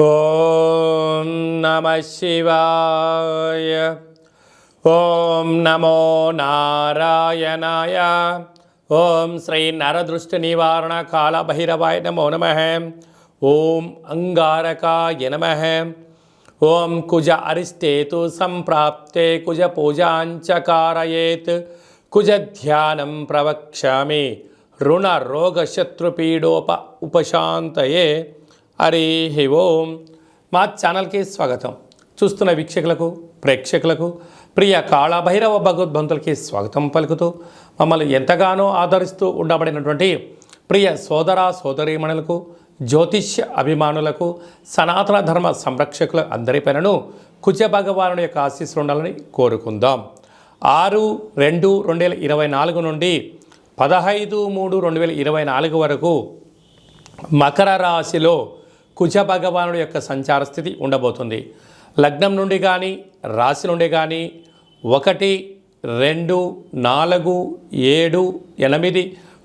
ఓం నమః శివాయ. ఓం నమో నారాయణాయ. ఓం శ్రీ నరదృష్టి నివారణ కాళభైరవాయ నమో నమః. ఓం అంగారకాయ నమః. ఓం కుజ అరిష్టేతు సంప్రాప్తే కుజ పూజాంచ కారయేత్ కుజ ధ్యానం ప్రవక్ష్యామి రుణ రోగ శత్రుపీడోప ఉపశాంతయే. హరి ఓం. మా ఛానల్కి స్వాగతం. చూస్తున్న వీక్షకులకు ప్రేక్షకులకు ప్రియ కాళభైరవ భగవద్బంతులకి స్వాగతం పలుకుతూ మమ్మల్ని ఎంతగానో ఆదరిస్తూ ఉండబడినటువంటి ప్రియ సోదర సోదరీమణులకు జ్యోతిష్య అభిమానులకు సనాతన ధర్మ సంరక్షకుల అందరిపైనను కుజ భగవానుడి యొక్క ఆశీస్సులు ఉండాలని కోరుకుందాం. 6/2/2024 నుండి 15/3/2024 వరకు మకర రాశిలో కుజ భగవానుడి యొక్క సంచార స్థితి ఉండబోతుంది. లగ్నం నుండి కానీ రాశి నుండి కానీ 1, 2, 4, 7, 8,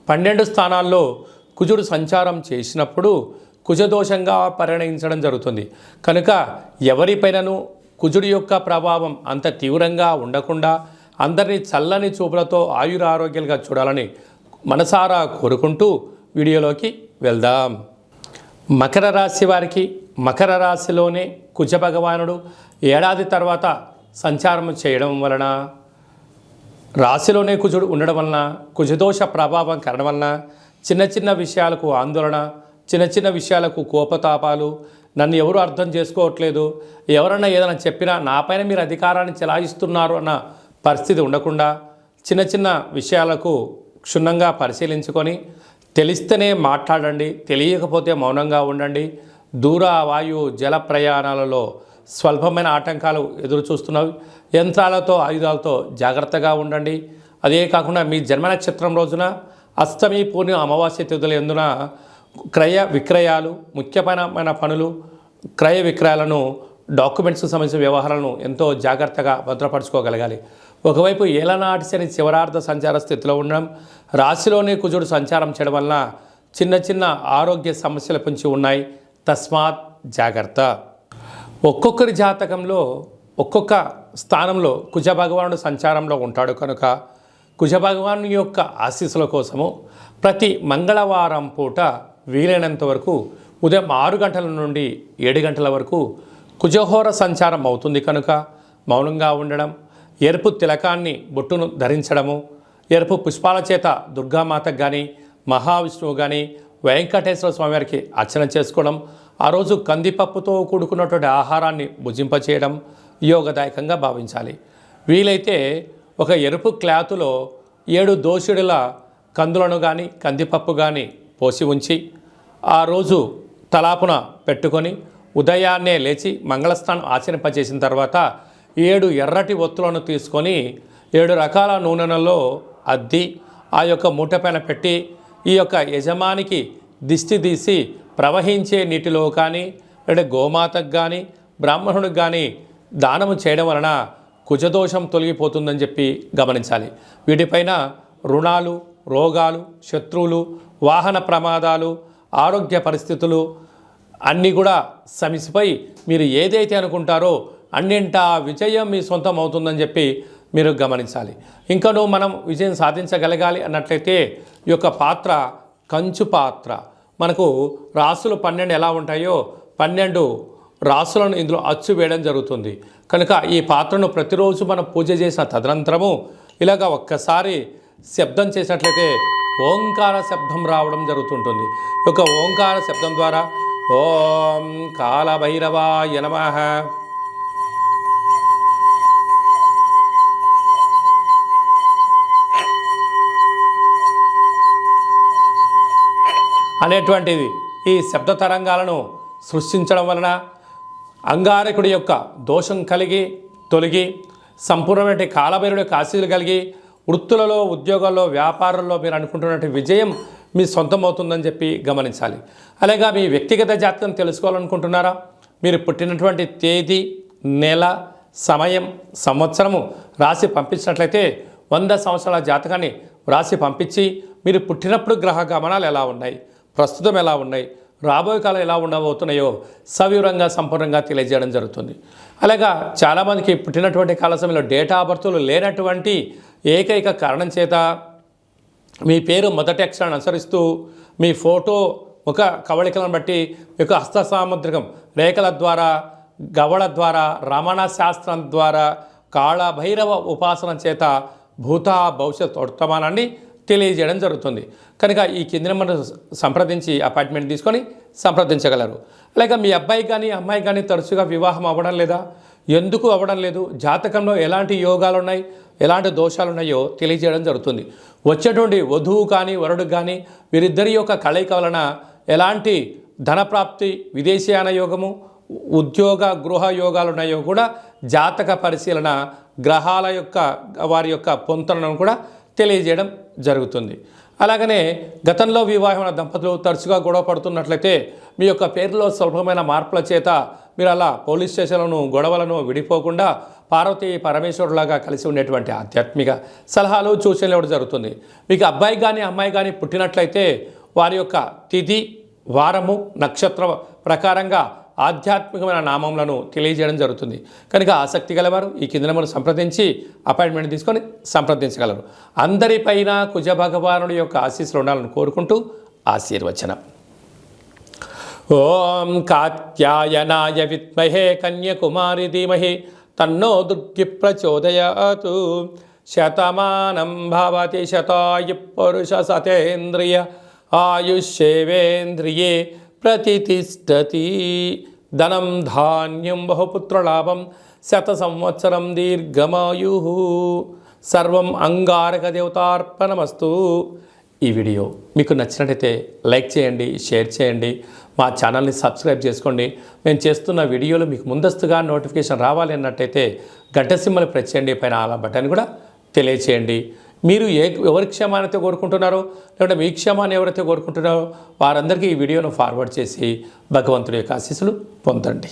12 స్థానాల్లో కుజుడు సంచారం చేసినప్పుడు కుజదోషంగా పరిగణించడం జరుగుతుంది. కనుక ఎవరిపైనను కుజుడి యొక్క ప్రభావం అంత తీవ్రంగా ఉండకుండా అందరినీ చల్లని చూపులతో ఆయురారోగ్యాలుగా చూడాలని మనసారా కోరుకుంటూ వీడియోలోకి వెళ్దాం. మకర రాశి వారికి మకర రాశిలోనే కుజ భగవానుడు ఏడాది తర్వాత సంచారం చేయడం వలన, రాశిలోనే కుజుడు ఉండడం వలన, కుజదోష ప్రభావం కలగడం వలన చిన్న చిన్న విషయాలకు ఆందోళన, చిన్న చిన్న విషయాలకు కోపతాపాలు, నన్ను ఎవరు అర్థం చేసుకోవట్లేదు, ఎవరన్నా ఏదైనా చెప్పినా నాపైన మీరు అధికారాన్ని చెలాయిస్తున్నారు అన్న పరిస్థితి ఉండకుండా చిన్న చిన్న విషయాలకు క్షుణ్ణంగా పరిశీలించుకొని తెలిస్తేనే మాట్లాడండి, తెలియకపోతే మౌనంగా ఉండండి. దూర వాయు జల ప్రయాణాలలో స్వల్పమైన ఆటంకాలు ఎదురు చూస్తున్నవి. యంత్రాలతో ఆయుధాలతో జాగ్రత్తగా ఉండండి. అదే కాకుండా మీ జన్మ నక్షత్రం రోజున అష్టమి పూర్ణిమ అమావాస్య తిథుల యందున క్రయ విక్రయాలు, ముఖ్యమైన పనులు, క్రయ విక్రయాలను, డాక్యుమెంట్స్కి సంబంధించిన వ్యవహారాలను ఎంతో జాగ్రత్తగా భద్రపరచుకోగలగాలి. ఒకవైపు ఏలనాటి శని చివరార్ధ సంచార స్థితిలో ఉండడం, రాశిలోనే కుజుడు సంచారం చేయడం వలన చిన్న చిన్న ఆరోగ్య సమస్యలు పొంచి ఉన్నాయి. తస్మాత్ జాగ్రత్త. ఒక్కొక్కరి జాతకంలో ఒక్కొక్క స్థానంలో కుజ భగవానుడు సంచారంలో ఉంటాడు. కనుక కుజ భగవాను యొక్క ఆశీస్సుల కోసము ప్రతి మంగళవారం పూట వీలైనంత వరకు ఉదయం 6 గంటల నుండి 7 గంటల వరకు కుజహోర సంచారం అవుతుంది. కనుక మౌనంగా ఉండడం, ఎరుపు తిలకాన్ని బొట్టును ధరించడము, ఎరుపు పుష్పాల చేత దుర్గామాతకు కానీ మహావిష్ణువు కానీ వెంకటేశ్వర స్వామివారికి అర్చన చేసుకోవడం, ఆ రోజు కందిపప్పుతో కూడుకున్నటువంటి ఆహారాన్ని భుజింపచేయడం యోగదాయకంగా భావించాలి. వీలైతే ఒక ఎరుపు క్లాతులో 7 దోషుడుల కందులను కానీ కందిపప్పు కానీ పోసి ఉంచి ఆ రోజు తలాపున పెట్టుకొని ఉదయాన్నే లేచి మంగళస్నానం ఆచరింపచేసిన తర్వాత 7 ఎర్రటి ఒత్తులను తీసుకొని 7 రకాల నూనెలలో అద్ది ఆ యొక్క మూట పైన పెట్టి ఈ యొక్క యజమానికి దిష్టి తీసి ప్రవహించే నీటిలో కానీ లేదా గోమాతకు కానీ బ్రాహ్మణుడికి కానీ దానము చేయడం వలన కుజదోషం తొలగిపోతుందని చెప్పి గమనించాలి. వీటిపైన రుణాలు, రోగాలు, శత్రువులు, వాహన ప్రమాదాలు, ఆరోగ్య పరిస్థితులు అన్నీ కూడా సమసిపోయి మీరు ఏదైతే అనుకుంటారో అన్నింటా విజయం మీ సొంతం అవుతుందని చెప్పి మీరు గమనించాలి. ఇంకనూ మనం విజయం సాధించగలగాలి అన్నట్లయితే ఈ యొక్క పాత్ర కంచు పాత్ర. మనకు రాసులు 12 ఎలా ఉంటాయో 12 రాసులను ఇందులో అచ్చు వేయడం జరుగుతుంది. కనుక ఈ పాత్రను ప్రతిరోజు మనం పూజ చేసిన తదనంతరము ఇలాగ ఒక్కసారి శబ్దం చేసినట్లయితే ఓంకార శబ్దం రావడం జరుగుతుంటుంది. ఈ యొక్క ఓంకార శబ్దం ద్వారా ఓం కాళభైరవాయ నమః, అనేటువంటిది ఈ శబ్ద తరంగాలను సృష్టించడం వలన అంగారకుడి యొక్క దోషం కలిగి తొలగి సంపూర్ణమైన కాళభైరుడి యొక్క ఆశీస్సులు కలిగి వృత్తులలో, ఉద్యోగాల్లో, వ్యాపారంలో మీరు అనుకుంటున్నటువంటి విజయం మీ సొంతం అవుతుందని చెప్పి గమనించాలి. అలాగే మీ వ్యక్తిగత జాతకం తెలుసుకోవాలనుకుంటున్నారా? మీరు పుట్టినటువంటి తేదీ, నెల, సమయం, సంవత్సరము రాసి పంపించినట్లయితే 100 సంవత్సరాల జాతకాన్ని రాసి పంపించి మీరు పుట్టినప్పుడు గ్రహ గమనాలు ఎలా ఉన్నాయి, ప్రస్తుతం ఎలా ఉన్నాయి, రాబోయే కాలం ఎలా ఉండబోతున్నాయో సవివరంగా సంపూర్ణంగా తెలియజేయడం జరుగుతుంది. అలాగా చాలామందికి పుట్టినటువంటి కాల సమయంలో డేటా ఆఫ్ బర్త్లు లేనటువంటి ఏకైక కారణం చేత మీ పేరు మొదటి అక్షరాన్ని అనుసరిస్తూ మీ ఫోటో ముఖ కవళికలను బట్టి మీ యొక్క హస్త సాముద్రికం రేఖల ద్వారా, గవళ ద్వారా, రమణ శాస్త్రం ద్వారా, కాళభైరవ ఉపాసన చేత భూత భవిష్యత్ వర్తమానాన్ని తెలియజేయడం జరుగుతుంది. కనుక ఈ కింది నెంబర్ను సంప్రదించి అపాయింట్మెంట్ తీసుకొని సంప్రదించగలరు. అలాగే మీ అబ్బాయి కానీ అమ్మాయి కానీ తరచుగా వివాహం అవ్వడం లేదా, ఎందుకు అవ్వడం లేదు, జాతకంలో ఎలాంటి యోగాలు ఉన్నాయి, ఎలాంటి దోషాలు ఉన్నాయో తెలియజేయడం జరుగుతుంది. వచ్చేటువంటి వధువు కానీ వరుడు కానీ వీరిద్దరి యొక్క కలయిక వలన ఎలాంటి ధనప్రాప్తి, విదేశీయాన యోగము, ఉద్యోగ గృహ యోగాలు ఉన్నాయో కూడా జాతక పరిశీలన గ్రహాల యొక్క వారి యొక్క పొంతనను కూడా తెలియజేయడం జరుగుతుంది. అలాగనే గతంలో వివాహమైన దంపతులు తరచుగా గొడవ పడుతున్నట్లయితే మీ యొక్క పేరులో స్వల్పమైన మార్పుల చేత మీరు అలా పోలీస్ స్టేషన్లను గొడవలను విడిపోకుండా పార్వతీ పరమేశ్వరులాగా కలిసి ఉండేటువంటి ఆధ్యాత్మిక సలహాలు సూచనలు ఇవ్వడం జరుగుతుంది. మీకు అబ్బాయి కానీ అమ్మాయి కానీ పుట్టినట్లయితే వారి యొక్క తిథి, వారము, నక్షత్ర ప్రకారంగా ఆధ్యాత్మికమైన నామములను తెలియజేయడం జరుగుతుంది. కనుక ఆసక్తి గలవారు ఈ కింద నెంబర్ను సంప్రదించి అపాయింట్మెంట్ తీసుకొని సంప్రదించగలరు. అందరిపైన కుజ భగవానుడి యొక్క ఆశీస్సులు ఉండాలని కోరుకుంటూ ఆశీర్వచనం. ఓం కాత్యాయనాయ విద్మహే కన్యకుమారి ధీమహి తన్నో దుర్గి ప్రచోదయాతు. శతమానం భవతి శతాయు పురుష సతేంద్రియ ఆయుష్యేవేంద్రియే ప్రతిష్టతి. ధనం ధాన్యం బహుపుత్రలాభం శత సంవత్సరం దీర్ఘమాయు. సర్వం అంగారక దేవతార్పణమస్తు. ఈ వీడియో మీకు నచ్చినట్టయితే లైక్ చేయండి, షేర్ చేయండి, మా ఛానల్ని సబ్స్క్రైబ్ చేసుకోండి. మేము చేస్తున్న వీడియోలు మీకు ముందస్తుగా నోటిఫికేషన్ రావాలి అన్నట్టయితే గంట సింబల్ ప్రెస్ చేయండి, పైన ఆల్ బటన్ కూడా తెలియచేయండి. మీరు ఎవరి క్షేమాన్ని కోరుకుంటున్నారో లేకుంటే మీ క్షేమాన్ని ఎవరైతే కోరుకుంటున్నారో వారందరికీ ఈ వీడియోను ఫార్వర్డ్ చేసి భగవంతుడి యొక్క ఆశీస్సులు పొందండి.